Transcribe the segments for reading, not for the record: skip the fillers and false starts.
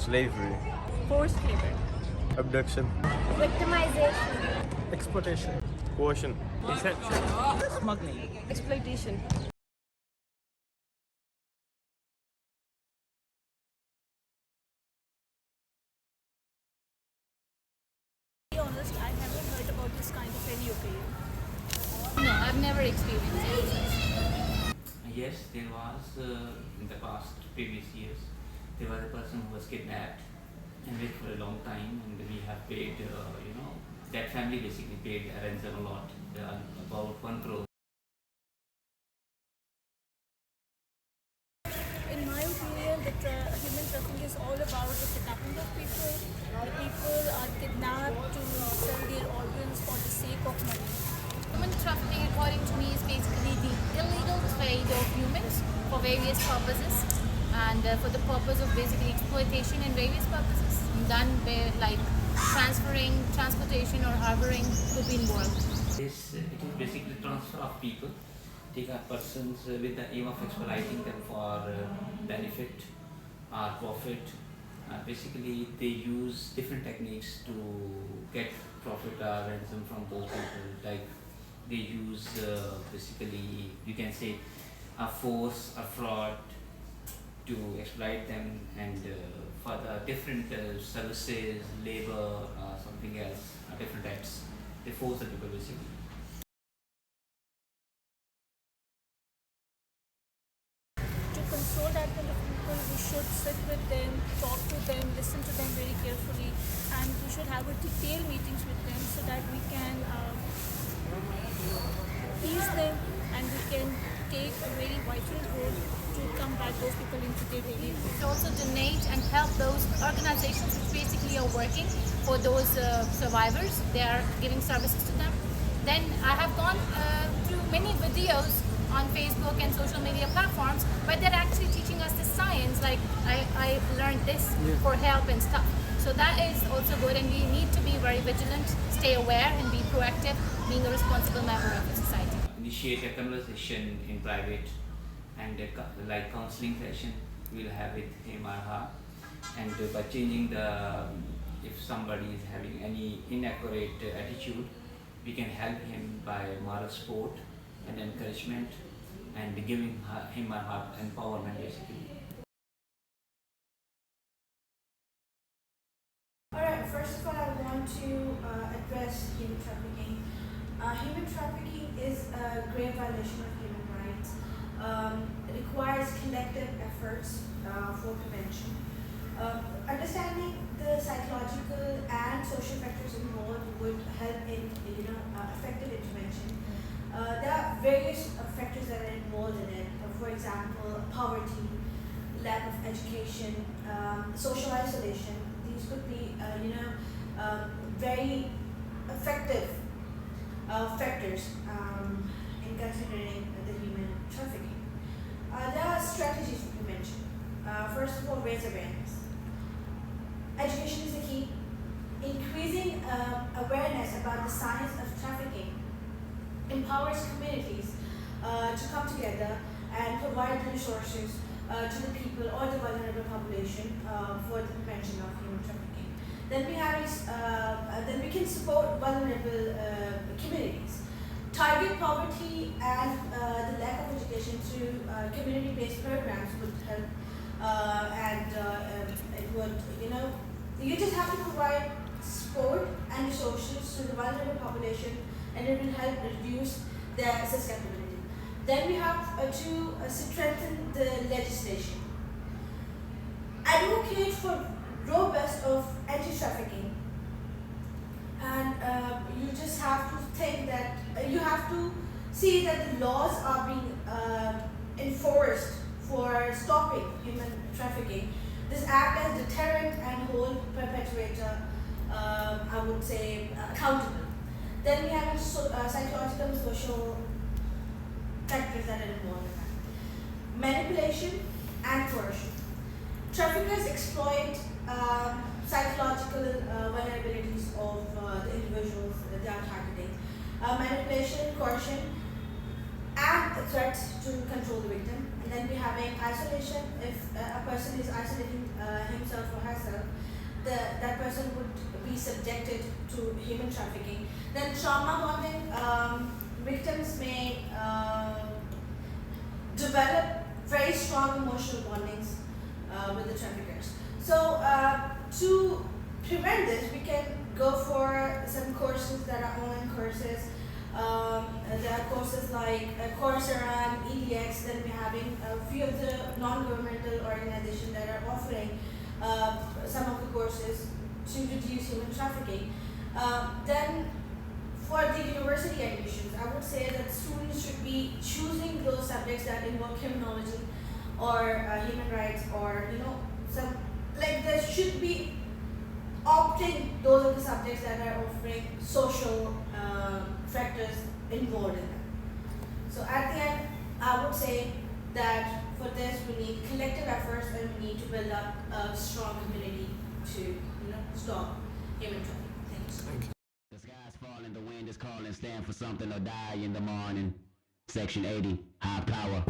Slavery. Forced labor. Abduction. Victimization. Exploitation. Coercion. Deception. Smuggling. Exploitation. To be honest, I haven't heard about this kind of any occasion. No, I've never experienced it. Yes, there was in the past previous years, there was a person who was kidnapped and lived for a long time, and we have paid, that family basically paid a ransom a lot, about 1 crore. In my opinion, human trafficking is all about the kidnapping of people. The people are kidnapped to sell their organs for the sake of money. Human trafficking, according to me, is basically the illegal trade of humans for various purposes, and for the purpose of basically exploitation in various purposes, done by like transferring, transportation, or harboring could be involved. It is basically transfer of people, take up persons with the aim of exploiting them for benefit or profit. Basically, they use different techniques to get profit or ransom from those people. Like they use basically, you can say, a force, a fraud to exploit them, and for the different services, labor, something else, different acts. They force the people basically. To control that kind of people, we should sit with them, talk to them, listen to them very carefully, and we should have a detailed meetings with them so that we can tease them and we can take a very vital role to combat those people into their daily life. Also donate and help those organizations which basically are working for those survivors. They are giving services to them. Then I have gone through many videos on Facebook and social media platforms where they're actually teaching us the science, like I learned this for help and stuff. So that is also good, and we need to be very vigilant, stay aware and be proactive, being a responsible member of the society. Initiate a conversation in private, and like counseling session we'll have with him or her, and by changing if somebody is having any inaccurate attitude, we can help him by moral support and encouragement, and giving him or her empowerment basically. Alright, first of all, I want to address human trafficking. Human trafficking is a grave violation of human rights. It requires collective efforts for prevention. Understanding the psychological and social factors involved would help in effective intervention. There are various factors that are involved in it. For example, poverty, lack of education, social isolation. These could be, very effective factors in considering the human trafficking. There are strategies for prevention. First of all, raise awareness. Education is the key. Increasing awareness about the science of trafficking empowers communities to come together and provide the resources to the people or the vulnerable population for the prevention of human trafficking. Then we can support vulnerable communities. Target poverty and the lack of education through community-based programs would help, and it would, you just have to provide support and resources to the vulnerable population, and it will help reduce their susceptibility. Then we have to strengthen the legislation. Advocate for robust of anti-trafficking, and you just have to think that you have to see that the laws are being enforced for stopping human trafficking. This act as deterrent and hold perpetrator, I would say, accountable. Then we have psychological and social factors that are involved in that. Manipulation and coercion. Traffickers exploit psychological vulnerabilities of the individuals that they are targeting. Manipulation and coercion and a threat to control the victim. And then we're having isolation. If a person is isolating himself or herself, that person would be subjected to human trafficking. Then trauma bonding, victims may develop very strong emotional bondings with the traffickers. So to prevent this, we can go for some courses that are online courses. There are courses like Coursera and EDX. Then we're having a few of the non-governmental organizations that are offering some of the courses to reduce human trafficking. Then for the university admissions, I would say that students should be choosing those subjects that involve criminology or human rights, or some, like, there should be opting those are the subjects that are offering social factors involved in them. So at the end, I would say that for this we need collective efforts, and we need to build up a strong community to stop human trafficking. Thank you. The sky's falling, the wind is calling, stand for something or die in the morning. Section 80, high power.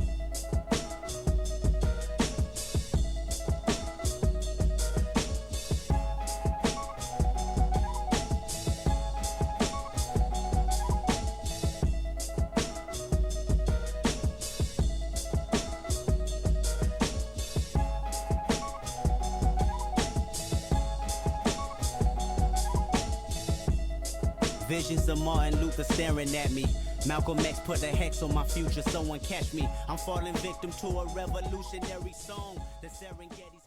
Visions of Martin Luther staring at me. Malcolm X put a hex on my future, someone catch me. I'm falling victim to a revolutionary song. The Serengeti's